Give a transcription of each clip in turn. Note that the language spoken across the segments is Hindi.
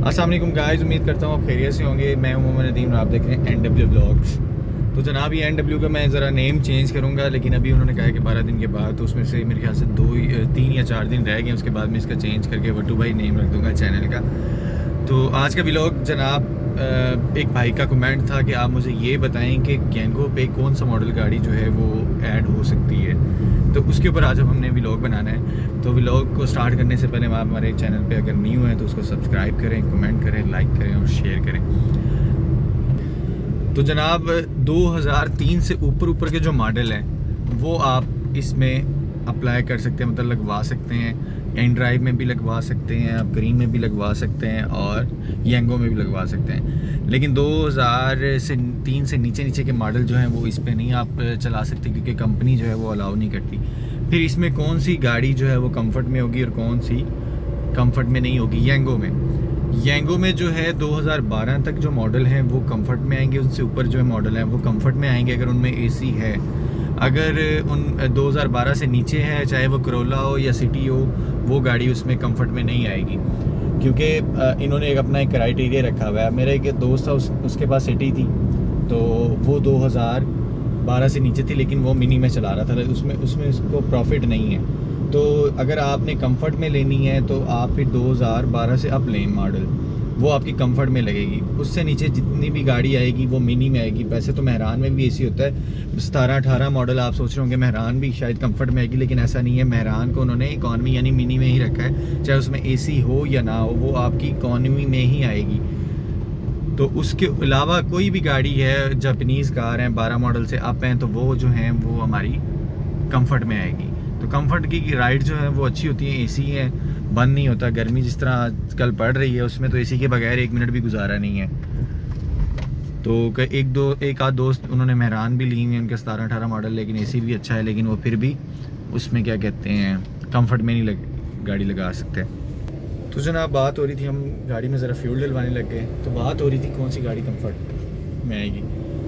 अस्सलाम वालेकुम गाइस, उम्मीद करता हूँ आप खैरियत से होंगे। मैं हूं मोहम्मद नदीम और आप देख रहे हैं NW ब्लॉग्स। तो जनाब ये NW का मैं ज़रा नेम चेंज करूँगा, लेकिन अभी उन्होंने कहा है कि 12 दिन के बाद, तो उसमें से मेरे ख्याल से 3 या 4 दिन रह गए, उसके बाद मैं इसका चेंज करके वट्टू भाई नेम रख दूँगा चैनल का। तो आज का व्लॉग जनाब, एक भाई का कमेंट था कि आप मुझे ये बताएं कि गैंगो पे कौन सा मॉडल गाड़ी जो है वो ऐड हो सकती है। तो उसके ऊपर आज हमने व्लॉग बनाना है। तो व्लॉग को स्टार्ट करने से पहले आप हमारे चैनल पे अगर न्यू हैं तो उसको सब्सक्राइब करें, कमेंट करें, लाइक करें और शेयर करें। तो जनाब 2003 से ऊपर के जो मॉडल हैं वो आप इसमें अप्लाई कर सकते हैं, मतलब लगवा सकते हैं। एंड ड्राइव में भी लगवा सकते हैं, आप ग्रीन में भी लगवा सकते हैं और यंगो में भी लगवा सकते हैं। लेकिन 2003 से नीचे के मॉडल जो हैं वो इस पे नहीं आप चला सकते, क्योंकि कंपनी जो है वो अलाउ नहीं करती। फिर इसमें कौन सी गाड़ी जो है वो कंफर्ट में होगी और कौन सी कंफर्ट में नहीं होगी। यंगो में जो है 2012 तक जो मॉडल हैं वो कंफर्ट में आएंगे, उससे ऊपर जो मॉडल हैं वो कंफर्ट में आएंगे अगर उनमें एसी है। अगर उन 2012 से नीचे है, चाहे वो करोला हो या सिटी हो, वो गाड़ी उसमें कंफर्ट में नहीं आएगी, क्योंकि इन्होंने अपना एक क्राइटेरिया रखा हुआ है। मेरा एक दोस्त था, उसके पास सिटी थी, तो वो 2012 से नीचे थी, लेकिन वो मिनी में चला रहा था, उसमें उसको प्रॉफिट नहीं है। तो अगर आपने कंफर्ट में लेनी है तो आप फिर 2012 से अप लें मॉडल, वो आपकी कंफर्ट में लगेगी। उससे नीचे जितनी भी गाड़ी आएगी वो मिनी में आएगी। वैसे तो मेहरान में भी एसी होता है, 17-18 मॉडल आप सोच रहे होंगे मेहरान भी शायद कंफर्ट में आएगी, लेकिन ऐसा नहीं है। मेहरान को उन्होंने इकॉनमी यानी मिनी में ही रखा है, चाहे उसमें एसी हो या ना हो, वो आपकी इकॉनमी में ही आएगी। तो उसके अलावा कोई भी गाड़ी है, जापानीज़ कार हैं 12 मॉडल से अप हैं, तो वो जो हैं वो हमारी कंफर्ट में आएगी। तो कंफर्ट की राइड जो है वो अच्छी होती है, एसी है, बंद नहीं होता। गर्मी जिस तरह आजकल पड़ रही है उसमें तो एसी के बगैर 1 मिनट भी गुजारा नहीं है। तो एक आध दोस्त उन्होंने मेहरान भी ली हुई है, उनके 17-18 मॉडल, लेकिन एसी भी अच्छा है, लेकिन वो फिर भी उसमें क्या कहते हैं कंफर्ट में नहीं गाड़ी लगा सकते। तो जनाब बात हो रही थी, हम गाड़ी में ज़रा फ्यूल डलवाने लग गए, तो बात हो रही थी कौन सी गाड़ी कंफर्ट में आएगी।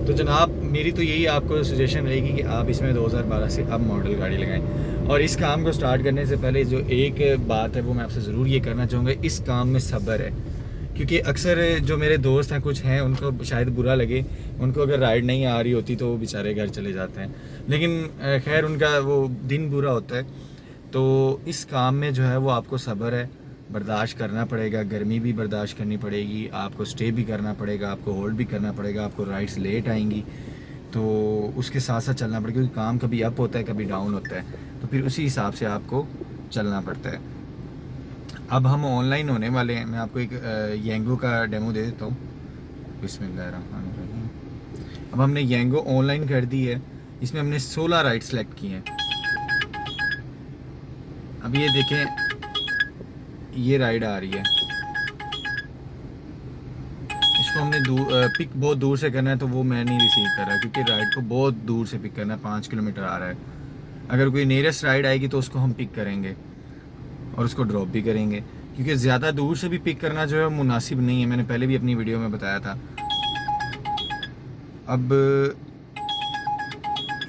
तो जनाब मेरी तो यही आपको सजेशन रहेगी कि आप इसमें 2012 से अब मॉडल गाड़ी लगाएं। और इस काम को स्टार्ट करने से पहले जो एक बात है वो मैं आपसे ज़रूर ये करना चाहूँगा, इस काम में सब्र है। क्योंकि अक्सर जो मेरे दोस्त हैं कुछ हैं, उनको शायद बुरा लगे, उनको अगर राइड नहीं आ रही होती तो वो बेचारे घर चले जाते हैं, लेकिन खैर उनका वो दिन बुरा होता है। तो इस काम में जो है वो आपको सब्र है, बर्दाश्त करना पड़ेगा, गर्मी भी बर्दाश्त करनी पड़ेगी, आपको स्टे भी करना पड़ेगा, आपको होल्ड भी करना पड़ेगा, आपको राइड्स लेट आएंगी, तो उसके साथ साथ चलना पड़ेगा, क्योंकि काम कभी अप होता है कभी डाउन होता है, तो फिर उसी हिसाब से आपको चलना पड़ता है। अब हम ऑनलाइन होने वाले हैं, मैं आपको एक यंगो का डेमो दे देता हूँ। बिस्मिल्लाहिर्रहमानिर्रहीम। अब हमने यंगो ऑनलाइन कर दी है, इसमें हमने 16 राइड सेलेक्ट किए हैं। अब ये देखें, ये राइड आ रही है, इसको हमने पिक बहुत दूर से करना है, तो वो मैं नहीं रिसीव कर रहा, क्योंकि राइड को बहुत दूर से पिक करना है, 5 किलोमीटर आ रहा है। अगर कोई नियरेस्ट राइड आएगी तो उसको हम पिक करेंगे और उसको ड्रॉप भी करेंगे, क्योंकि ज़्यादा दूर से भी पिक करना जो है मुनासिब नहीं है, मैंने पहले भी अपनी वीडियो में बताया था। अब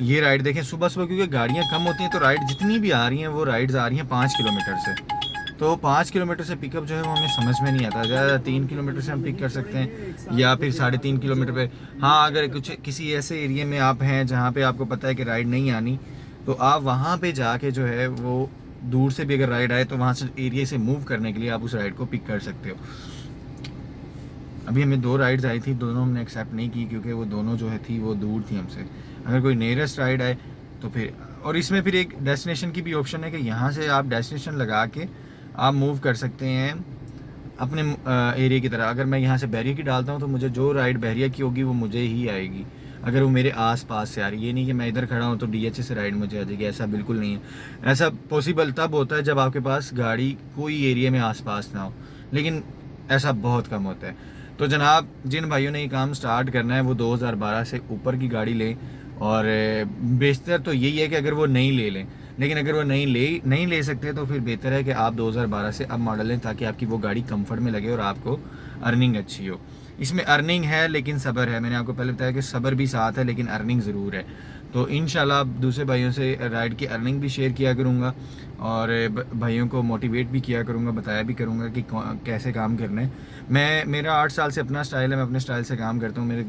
ये राइड देखें, सुबह क्योंकि गाड़ियाँ कम होती हैं, तो राइड जितनी भी आ रही हैं वो राइड्स आ रही हैं 5 किलोमीटर से। तो 5 किलोमीटर से पिकअप जो है वो हमें समझ में नहीं आता। ज़्यादा 3 किलोमीटर से हम पिक कर सकते हैं, या फिर 3.5 किलोमीटर पे। हाँ, अगर किसी ऐसे एरिया में आप हैं जहाँ पे आपको पता है कि राइड नहीं आनी, तो आप वहाँ पे जाके जो है वो दूर से भी अगर राइड आए तो वहाँ से एरिया से मूव करने के लिए आप उस राइड को पिक कर सकते हो। अभी हमें 2 राइड्स आई थी, दोनों हमने एक्सेप्ट नहीं की, क्योंकि वो दोनों जो है थी वो दूर थी हमसे। अगर कोई नियरेस्ट राइड आए तो फिर, और इसमें फिर एक डेस्टिनेशन की भी ऑप्शन है कि यहाँ से आप डेस्टिनेशन लगा के आप मूव कर सकते हैं अपने एरिया की तरह। अगर मैं यहाँ से बैरिया की डालता हूँ तो मुझे जो राइड बैरिया की होगी वो मुझे ही आएगी, अगर वो मेरे आस-पास से आ रही है। ये नहीं कि मैं इधर खड़ा हूँ तो DH से राइड मुझे आ जाएगी, ऐसा बिल्कुल नहीं है। ऐसा पॉसिबल तब होता है जब आपके पास गाड़ी कोई एरिया में आस-पास ना हो, लेकिन ऐसा बहुत कम होता है। तो जनाब जिन भाइयों ने ये काम स्टार्ट करना है वो 2012 से ऊपर की गाड़ी लें, और बेहतर तो यही है कि अगर वो नहीं ले लें, लेकिन अगर वो नहीं ले सकते तो फिर बेहतर है कि आप 2012 से अब मॉडल लें, ताकि आपकी वो गाड़ी कंफर्ट में लगे और आपको अर्निंग अच्छी हो। इसमें अर्निंग है लेकिन सब्र है, मैंने आपको पहले बताया कि सब्र भी साथ है लेकिन अर्निंग ज़रूर है। तो इंशाल्लाह दूसरे भाइयों से राइड की अर्निंग भी शेयर किया करूँगा और भाइयों को मोटिवेट भी किया करूँगा, बताया भी करूँगा कि कैसे काम करना है। मेरा 8 साल से अपना स्टाइल है, मैं अपने स्टाइल से काम करता हूँ। मेरे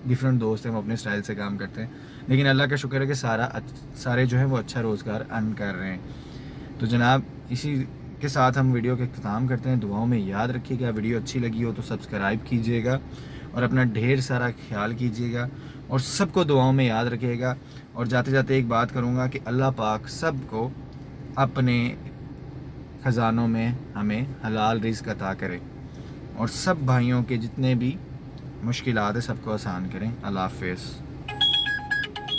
डिफरेंट दोस्त हैं, वो अपने स्टाइल से काम करते हैं, लेकिन अल्लाह का शुक्र है कि सारे जो है वो अच्छा रोज़गार अर्न कर रहे हैं। तो जनाब, इसी के साथ हम वीडियो का इख्तिताम करते हैं। दुआओं में याद रखिएगा, वीडियो अच्छी लगी हो तो सब्सक्राइब कीजिएगा और अपना ढेर सारा ख्याल कीजिएगा और सबको दुआओं में याद रखिएगा। और जाते जाते एक बात करूँगा कि अल्लाह पाक सबको अपने ख़जानों में हमें हलाल रिज़्क़ अता करे और सब भाइयों के जितने भी मुश्किलात है सबको आसान करें। अल्लाह हाफ़िज़।